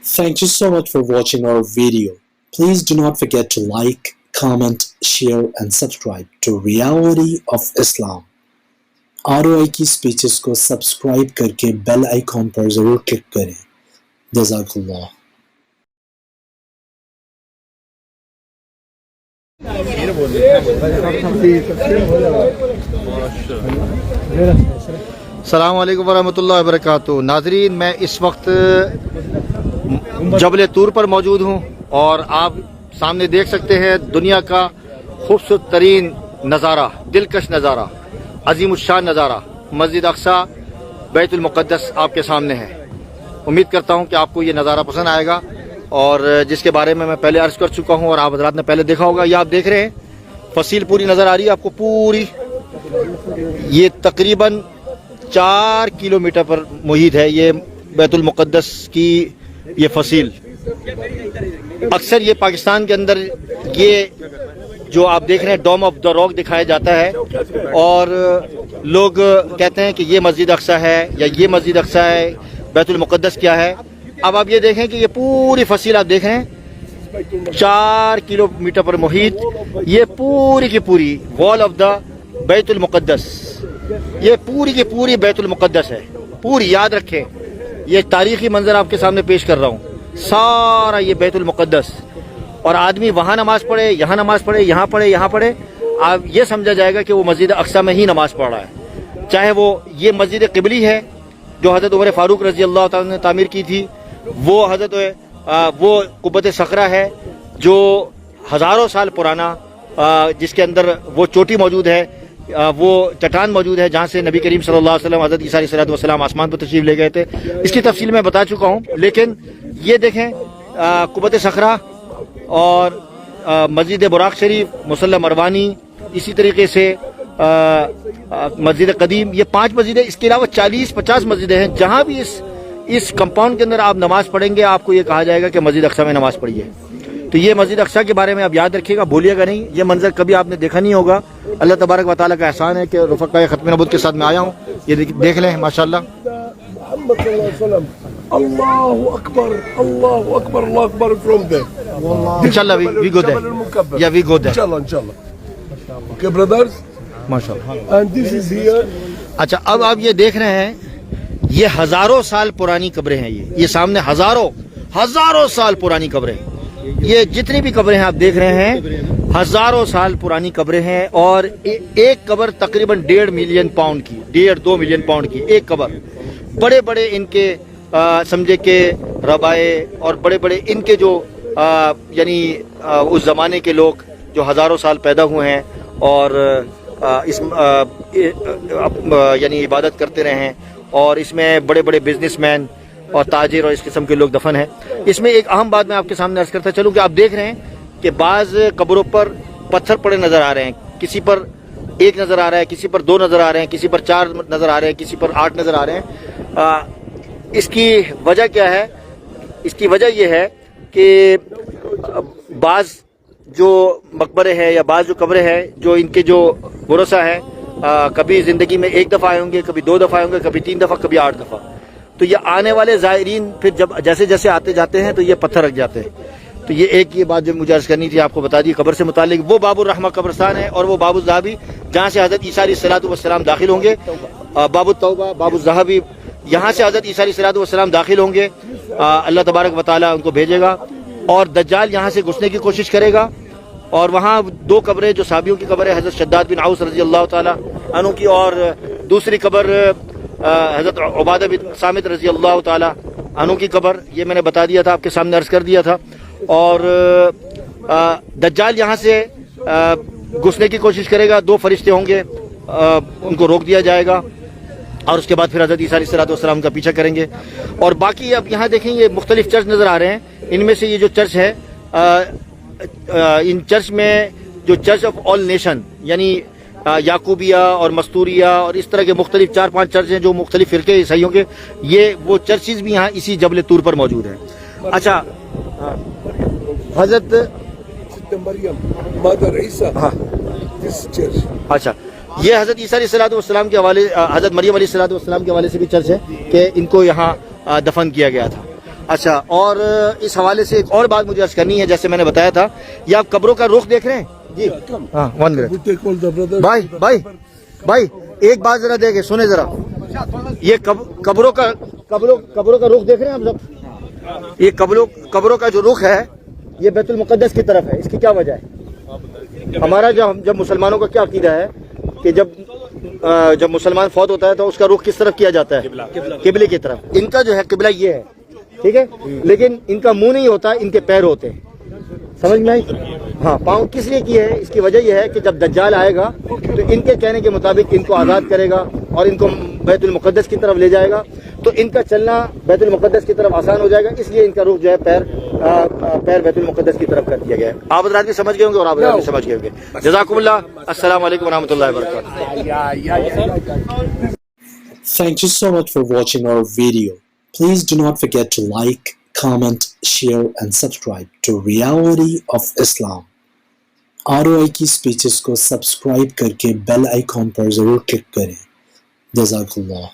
Thank you so much for watching our video. Please do not forget to like, comment, share and subscribe to Reality of Islam. ROI की speeches को subscribe करके bell icon पर जरूर click करें। जज़ाकल्लाह। अस्सलामु अलैकुम वरहमतुल्लाहि वबरकातुहू। नाज़रीन, मैं इस वक्त जबल तूर पर मौजूद हूँ और आप सामने देख सकते हैं दुनिया का खूबसूरत तरीन नज़ारा, दिलकश नज़ारा, अज़ीमुश्शान नज़ारा, मस्जिद अक्सा बैतुल मुक़द्दस आपके सामने है। उम्मीद करता हूँ कि आपको ये नज़ारा पसंद आएगा और जिसके बारे में मैं पहले अर्ज़ कर चुका हूँ और आप हज़रात ने पहले देखा होगा। ये आप देख रहे हैं फसील पूरी नज़र आ रही है आपको पूरी। ये तकरीबन 4 किलोमीटर पर मुहित है ये बैतुल मुक़द्दस की ये फसील। अक्सर ये पाकिस्तान के अंदर ये जो आप देख रहे हैं डोम ऑफ द रॉक दिखाया जाता है और लोग कहते हैं कि ये मस्जिद अक्सा है या ये मस्जिद अक्सा है, बैतुल मुक़द्दस क्या है। अब आप ये देखें कि ये पूरी फसील आप देख रहे हैं 4 किलोमीटर पर मुहित, ये पूरी की पूरी वॉल ऑफ द बैतुल मुक़द्दस, ये पूरी की पूरी बैतुल मुक़द्दस है पूरी। याद रखें, ये तारीख़ी मंजर आपके सामने पेश कर रहा हूँ। सारा ये बैतुल मुक़द्दस और आदमी वहाँ नमाज़ पढ़े, यहाँ नमाज़ पढ़े, यहाँ पढ़े, यहाँ पढ़े, आप ये समझा जाएगा कि वो मस्जिद अक्सा में ही नमाज़ पढ़ रहा है। चाहे वो ये मस्जिद क़िबली है जो हज़रत उमर फ़ारूक रज़ी अल्लाह ताला ने तामीर की थी, वो वो कुब्बत सखरा है जो हज़ारों साल पुराना, जिसके अंदर वो चोटी मौजूद है, वो चट्टान मौजूद है जहाँ से नबी करीम सल्लल्लाहु अलैहि वसल्लम हज़रत ईसा अलैहिस्सलाम आसमान पर तशरीफ़ ले गए थे। इसकी तफसील मैं बता चुका हूँ, लेकिन ये देखें कुब्बत सखरा और मस्जिद बुराक शरीफ, मुसल्ला मरवानी, इसी तरीके से मस्जिद कदीम, ये 5 मस्जिदें। इसके अलावा 40-50 मस्जिदें हैं जहाँ भी इस कंपाउंड के अंदर आप नमाज पढ़ेंगे आपको ये कहा जाएगा कि मस्जिद अक्सा में नमाज पढ़िए। तो ये मस्जिद अक्सा के बारे में आप याद रखिएगा, भूलिएगा नहीं। ये मंजर कभी आपने देखा नहीं होगा। अल्लाह तबारक व तआला का एहसान है कि रुफ़क़ा ख़त्म नबूवत के साथ मैं आया हूँ। ये देख लें माशाअल्लाह। Allahu Akbar, Allahu Akbar, Allahu Akbar from there. Inshallah we go there. Yeah, we go there. Inshallah. Okay, brothers. माशाअल्लाह। And this is here. अच्छा, अब आप ये देख रहे हैं ये हज़ारों साल पुरानी कब्रें हैं। ये सामने हज़ारों साल पुरानी कब्रें। ये जितनी भी कब्रें हैं आप देख रहे हैं हज़ारों साल पुरानी कब्रें हैं और एक कब्र तकरीबन 1.5 मिलियन पाउंड की, 1.5-2 मिलियन पाउंड की एक कब्र। बड़े बड़े इनके समझे के रबाए और बड़े बड़े इनके जो यानी उस ज़माने के लोग जो हज़ारों साल पैदा हुए हैं और इस यानी इबादत करते रहे हैं और इसमें बड़े बड़े बिजनेसमैन और ताजिर और इस किस्म के लोग दफन हैं। इसमें एक अहम बात मैं आपके सामने अर्ज़ करता चलूँ कि आप देख रहे हैं कि बाज़ कब्रों पर पत्थर पड़े नज़र आ रहे हैं। किसी पर 1 नज़र आ रहा है, किसी पर 2 नज़र आ रहे हैं, किसी पर 4 नज़र आ रहे हैं, किसी पर 8 नज़र आ रहे हैं। इसकी वजह क्या है? इसकी वजह यह है कि बाज़ जो मकबरे हैं या बाज़ जो कब्रें हैं जो इनके जो वरसा हैं कभी ज़िंदगी में 1 दफ़ा आए होंगे, कभी 2 दफ़ा आए होंगे, कभी 3 दफ़ा, कभी 8 दफ़ा। तो ये आने वाले ज़ायरीन फिर जब जैसे जैसे आते जाते हैं तो ये पत्थर रख जाते हैं। तो ये एक ये बात जो मुझे अर्ज़ करनी थी आपको बता दी कब्र से मुतालिक। वो बाबुर रहमा कब्रस्तान है और वो बाबुल ज़हाबी जहाँ से हज़रत ईसा अलैहिस्सलाम दाखिल होंगे। बाबुल तौबा, बाबुल ज़हाबी, यहाँ से हज़रत ईसा अलैहिस्सलाम दाखिल होंगे। अल्लाह तबारक व तआला उनको भेजेगा और दज्जाल यहाँ से घुसने की कोशिश करेगा। और वहाँ 2 कब्रें जो साबियों की कब्र है हज़रत शद्दाद बिन औस रज़ी अल्लाह तआला अन्हु की और दूसरी कब्र हज़रत उबादा बिन सामित रज़ी अल्लाह तआला अन्हु की कब्र, ये मैंने बता दिया था, आपके सामने अर्ज़ कर दिया था। और दज्जाल यहाँ से घुसने की कोशिश करेगा, 2 फरिश्ते होंगे, उनको रोक दिया जाएगा और उसके बाद फिर हज़रत ईसा अलैहिस्सलाम का पीछा करेंगे। और बाकी अब यहाँ देखें ये मुख्तलिफ चर्च नज़र आ रहे हैं। इनमें से ये जो चर्च है इन चर्च में जो चर्च ऑफ ऑल नेशन यानी याकूबिया और मस्तूरिया और इस तरह के मुख्तलिफ 4-5 चर्च हैं जो मुख्तलिफ फ़िरके ईसाइयों के, ये वो चर्चेज़ भी यहाँ इसी जबल तूर पर मौजूद हैं। अच्छा, हज़रत अच्छा, ये हज़रत ईसा अलैहिस्सलाम के हवाले, हज़रत मरियम अलैहिस्सलाम के हवाले से भी चर्च है कि इनको यहाँ दफन किया गया था। अच्छा, और इस हवाले से एक और बात मुझे अर्ज करनी है, जैसे मैंने बताया था, ये आप कब्रों का रुख देख रहे हैं जी? हाँ, 1 minute We take all the brothers. भाई एक बात जरा देखे, सुने जरा, ये कब्रों का रुख देख रहे हैं आप सब? ये कब्रों का जो रुख है ये बैतुल मुक़द्दस की तरफ है। इसकी क्या वजह है? हमारा जब मुसलमानों का क्या अकीदा है कि जब मुसलमान फौत होता है तो उसका रुख किस तरफ किया जाता है? किबले की तरफ। इनका जो है किबला ये है, ठीक है, लेकिन इनका मुंह नहीं होता, इनके पैर होते हैं। समझ में आई? हाँ, पाँव किस लिए किए हैं? इसकी वजह यह है कि जब दज्जाल आएगा तो इनके कहने के मुताबिक इनको आज़ाद करेगा और इनको बैतुल मुक़द्दस की तरफ ले जाएगा, तो इनका चलना बैतुल मुक़द्दस की तरफ आसान हो जाएगा। इसलिए इनका रुख जो है पैर बैतुल मुक़द्दस की तरफ कर दिया गया है। आप हज़रात भी समझ गए होंगे और आप हज़रात भी समझ गए होंगे। जज़ाकुमुल्लाह, अस्सलाम वालेकुम व रहमतुल्लाहि व बरकातुहू। Thank you so much for watching our video. Please do not forget to like, comment, share and subscribe to Reality of Islam. ROI की स्पीचेस को सब्सक्राइब करके बेल आइकॉन पर जरूर क्लिक करें। जज़ाकल्लाह।